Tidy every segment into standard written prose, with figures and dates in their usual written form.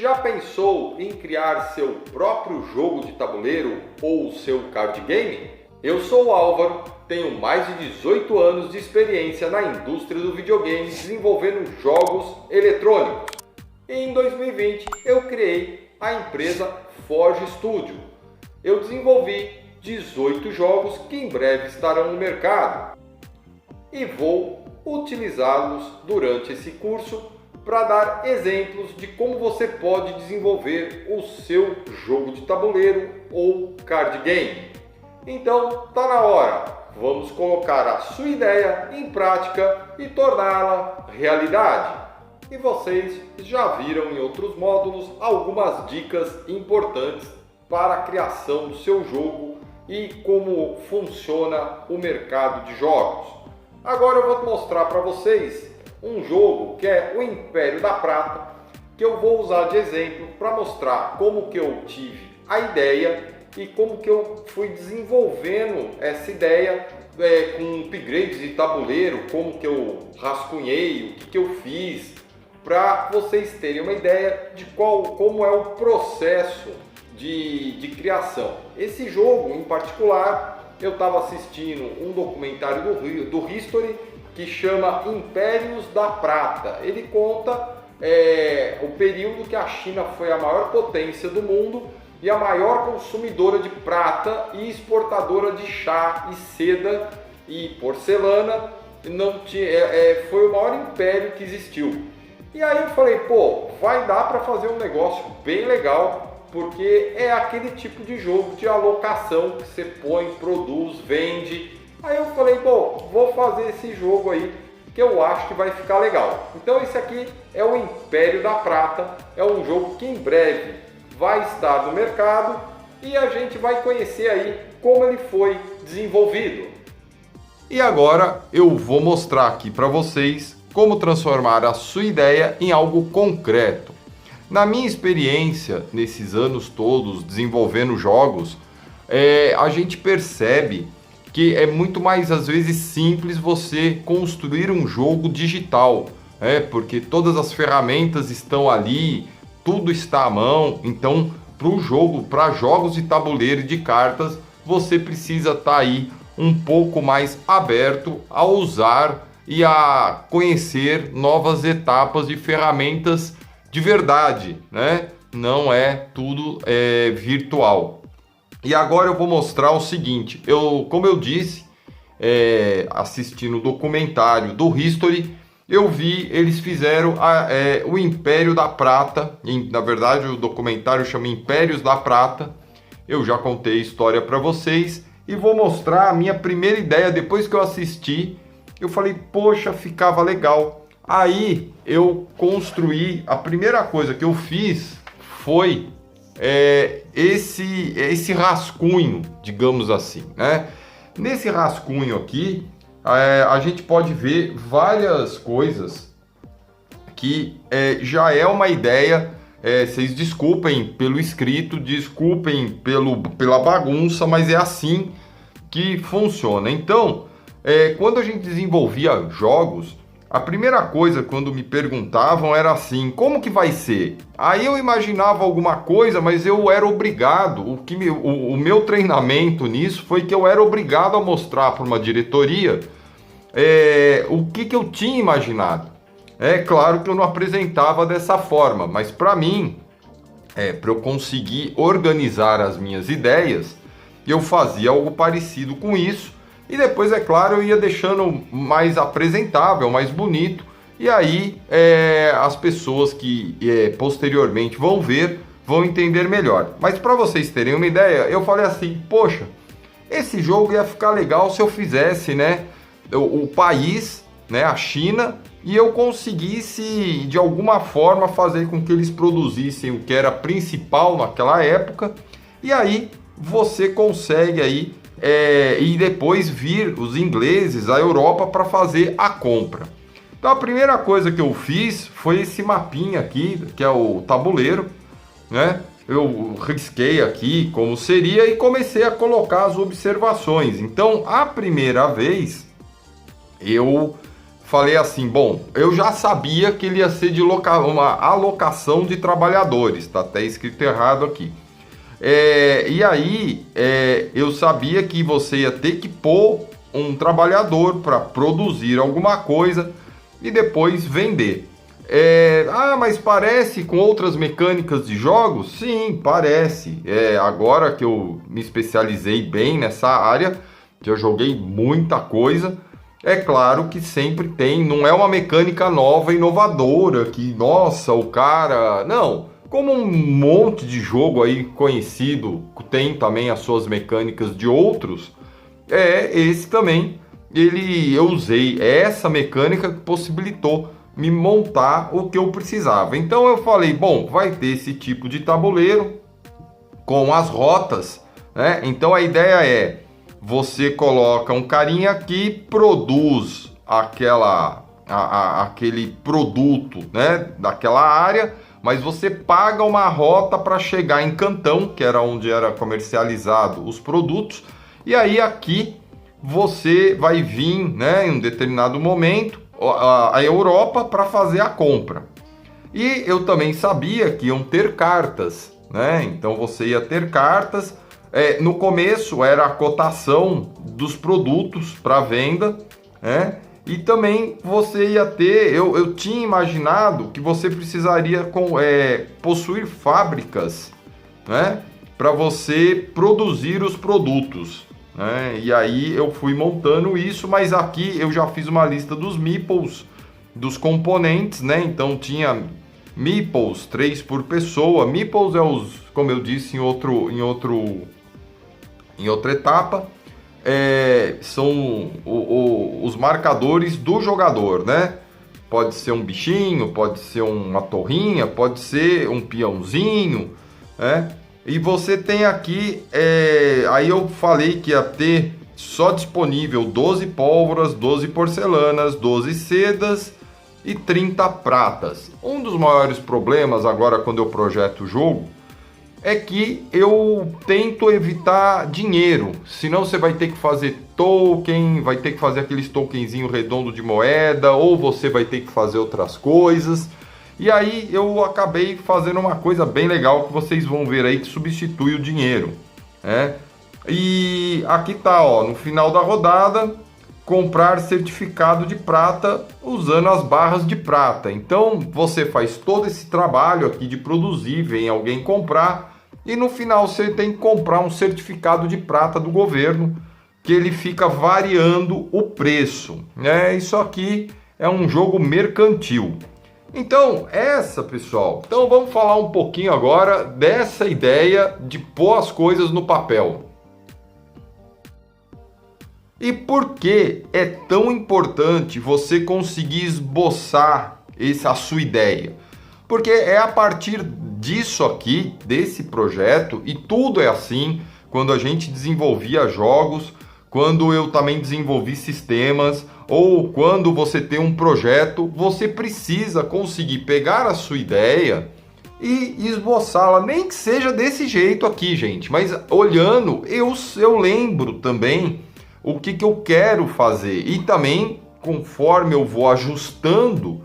já pensou em criar seu próprio jogo de tabuleiro ou seu card game? Eu sou o Álvaro, tenho mais de 18 anos de experiência na indústria do videogame desenvolvendo jogos eletrônicos. E em 2020 eu criei a empresa Forge Studio. Eu desenvolvi 18 jogos que em breve estarão no mercado e vou utilizá-los durante esse curso para dar exemplos de como você pode desenvolver o seu jogo de tabuleiro ou card game. Então, tá na hora! Vamos colocar a sua ideia em prática e torná-la realidade. E vocês já viram em outros módulos algumas dicas importantes para a criação do seu jogo e como funciona o mercado de jogos. Agora eu vou mostrar para vocês um jogo que é o Império da Prata, que eu vou usar de exemplo para mostrar como que eu tive a ideia e como que eu fui desenvolvendo essa ideia com upgrades de tabuleiro, como que eu rascunhei, o que eu fiz, para vocês terem uma ideia de como é o processo de criação. Esse jogo em particular, eu estava assistindo um documentário do History que chama Impérios da Prata. Ele conta o período que a China foi a maior potência do mundo e a maior consumidora de prata e exportadora de chá e seda e porcelana. Foi o maior império que existiu. E aí eu falei, pô, vai dar para fazer um negócio bem legal, porque é aquele tipo de jogo de alocação que você põe, produz, vende. Aí eu falei, bom, vou fazer esse jogo aí que eu acho que vai ficar legal. Então esse aqui é o Império da Prata, é um jogo que em breve vai estar no mercado e a gente vai conhecer aí como ele foi desenvolvido. E agora eu vou mostrar aqui para vocês como transformar a sua ideia em algo concreto. Na minha experiência, nesses anos todos desenvolvendo jogos, a gente percebe que é muito mais, às vezes, simples você construir um jogo digital, porque todas as ferramentas estão ali, tudo está à mão. Então, para jogos de tabuleiro e de cartas, você precisa estar aí um pouco mais aberto a usar e a conhecer novas etapas de ferramentas de verdade, né? Não é tudo virtual. E agora eu vou mostrar o seguinte, como eu disse, assistindo o documentário do History, eu vi, eles fizeram o Império da Prata, na verdade o documentário chama Impérios da Prata. Eu já contei a história para vocês e vou mostrar a minha primeira ideia. Depois que eu assisti, eu falei, poxa, ficava legal. Aí eu construí, a primeira coisa que eu fiz foi esse rascunho, digamos assim, né? Nesse rascunho aqui, a gente pode ver várias coisas que já é uma ideia. Vocês desculpem pelo escrito, desculpem pela bagunça, mas é assim que funciona. Então, quando a gente desenvolvia jogos, a primeira coisa, quando me perguntavam, era assim, como que vai ser? Aí eu imaginava alguma coisa, mas eu era obrigado, o meu treinamento nisso foi que eu era obrigado a mostrar para uma diretoria o que eu tinha imaginado. É claro que eu não apresentava dessa forma, mas para mim, para eu conseguir organizar as minhas ideias, eu fazia algo parecido com isso. E depois, é claro, eu ia deixando mais apresentável, mais bonito. E aí as pessoas que posteriormente vão ver, vão entender melhor. Mas para vocês terem uma ideia, eu falei assim, poxa, esse jogo ia ficar legal se eu fizesse, né, o país, né, a China, e eu conseguisse de alguma forma fazer com que eles produzissem o que era principal naquela época. E aí você consegue aí e depois vir os ingleses, a Europa, para fazer a compra. Então a primeira coisa que eu fiz foi esse mapinha aqui, que é o tabuleiro, né? Eu risquei aqui como seria e comecei a colocar as observações. Então a primeira vez eu falei assim, bom, eu já sabia que ele ia ser de uma alocação de trabalhadores, tá até escrito errado aqui. E aí, eu sabia que você ia ter que pôr um trabalhador para produzir alguma coisa e depois vender. Mas parece com outras mecânicas de jogos? Sim, parece. Agora que eu me especializei bem nessa área, já joguei muita coisa. É claro que sempre tem, não é uma mecânica nova, inovadora, que, nossa, o cara... Não, como um monte de jogo aí conhecido tem também as suas mecânicas de outros, esse também, eu usei essa mecânica que possibilitou me montar o que eu precisava. Então eu falei, bom, vai ter esse tipo de tabuleiro com as rotas, né? Então a ideia é, você coloca um carinha que produz aquele produto, né, daquela área, mas você paga uma rota para chegar em Cantão, que era onde era comercializado os produtos, e aí aqui você vai vir, né, em um determinado momento, a Europa para fazer a compra. E eu também sabia que iam ter cartas, né? Então você ia ter cartas. No começo era a cotação dos produtos para venda, né? E também você ia ter, eu tinha imaginado que você precisaria possuir fábricas, né? Para você produzir os produtos, né? E aí eu fui montando isso, mas aqui eu já fiz uma lista dos meeples, dos componentes, né? Então tinha meeples, 3 por pessoa. Meeples como eu disse em outra etapa, são os marcadores do jogador, né? Pode ser um bichinho, pode ser uma torrinha, pode ser um peãozinho, né? E você tem aqui, aí eu falei que ia ter só disponível 12 pólvoras, 12 porcelanas, 12 sedas e 30 pratas. Um dos maiores problemas agora quando eu projeto o jogo é que eu tento evitar dinheiro, senão você vai ter que fazer token, vai ter que fazer aqueles tokenzinho redondo de moeda, ou você vai ter que fazer outras coisas. E aí eu acabei fazendo uma coisa bem legal que vocês vão ver aí que substitui o dinheiro, né? E aqui tá, ó, no final da rodada, comprar certificado de prata usando as barras de prata. Então você faz todo esse trabalho aqui de produzir, vem alguém comprar e no final você tem que comprar um certificado de prata do governo que ele fica variando o preço, né? Isso aqui é um jogo mercantil. Então, pessoal, então vamos falar um pouquinho agora dessa ideia de pôr as coisas no papel. E por que é tão importante você conseguir esboçar a sua ideia? Porque é a partir disso aqui, desse projeto, e tudo é assim, quando a gente desenvolvia jogos, quando eu também desenvolvi sistemas, ou quando você tem um projeto, você precisa conseguir pegar a sua ideia e esboçá-la, nem que seja desse jeito aqui, gente, mas olhando, eu lembro também o que eu quero fazer, e também, conforme eu vou ajustando,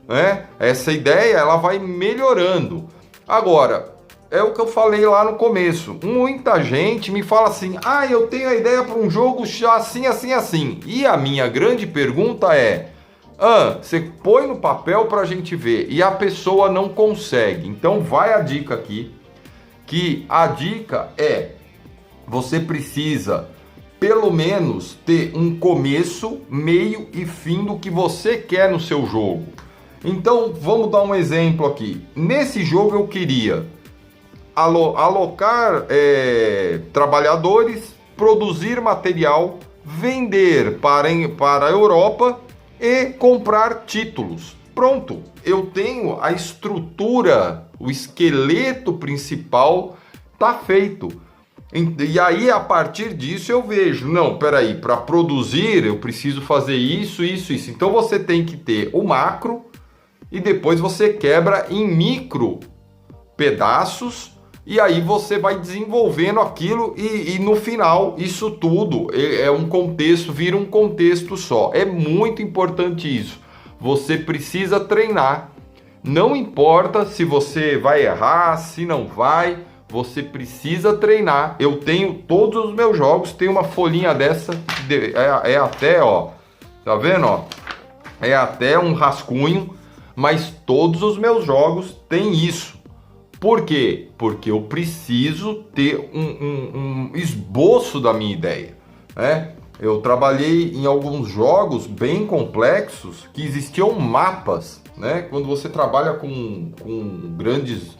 né, essa ideia, ela vai melhorando. Agora, é o que eu falei lá no começo, muita gente me fala assim, eu tenho a ideia para um jogo assim, assim, assim, e a minha grande pergunta é, você põe no papel para a gente ver, e a pessoa não consegue. Então vai a dica aqui, que a dica é, você precisa pelo menos ter um começo, meio e fim do que você quer no seu jogo. Então vamos dar um exemplo aqui. Nesse jogo eu queria alocar trabalhadores, produzir material, vender para a Europa e comprar títulos. Pronto, eu tenho a estrutura, o esqueleto principal está feito. E aí, a partir disso, eu vejo, não, peraí, para produzir eu preciso fazer isso, isso, isso. Então você tem que ter o macro e depois você quebra em micro pedaços, e aí você vai desenvolvendo aquilo e no final isso tudo é um contexto, vira um contexto só. É muito importante isso. Você precisa treinar. Não importa se você vai errar, se não vai, você precisa treinar. Eu tenho todos os meus jogos, tem uma folhinha dessa, é até, ó, tá vendo, ó? É até um rascunho, mas todos os meus jogos têm isso. Por quê? Porque eu preciso ter um esboço da minha ideia, né? Eu trabalhei em alguns jogos bem complexos que existiam mapas, né? Quando você trabalha com grandes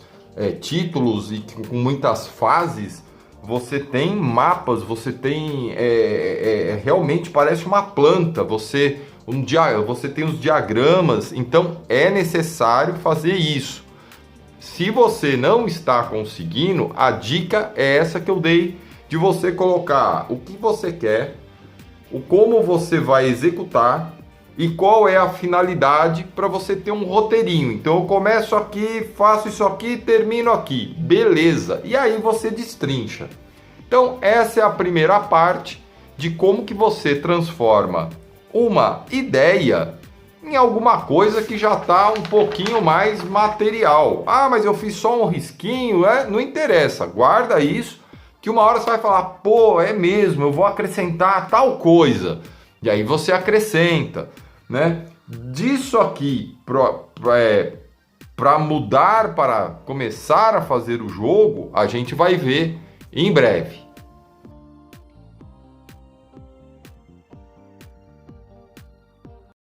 títulos e com muitas fases, você tem mapas, você tem realmente parece uma planta, você tem os diagramas, então é necessário fazer isso. Se você não está conseguindo, a dica é essa que eu dei, de você colocar o que você quer, o como você vai executar e qual é a finalidade para você ter um roteirinho. Então eu começo aqui, faço isso aqui, termino aqui, beleza. E aí você destrincha. Então essa é a primeira parte de como que você transforma uma ideia em alguma coisa que já está um pouquinho mais material. Ah, mas eu fiz só um risquinho, não interessa, guarda isso, que uma hora você vai falar, pô, é mesmo, eu vou acrescentar tal coisa. E aí você acrescenta, né? Disso aqui, para mudar, para começar a fazer o jogo, a gente vai ver em breve.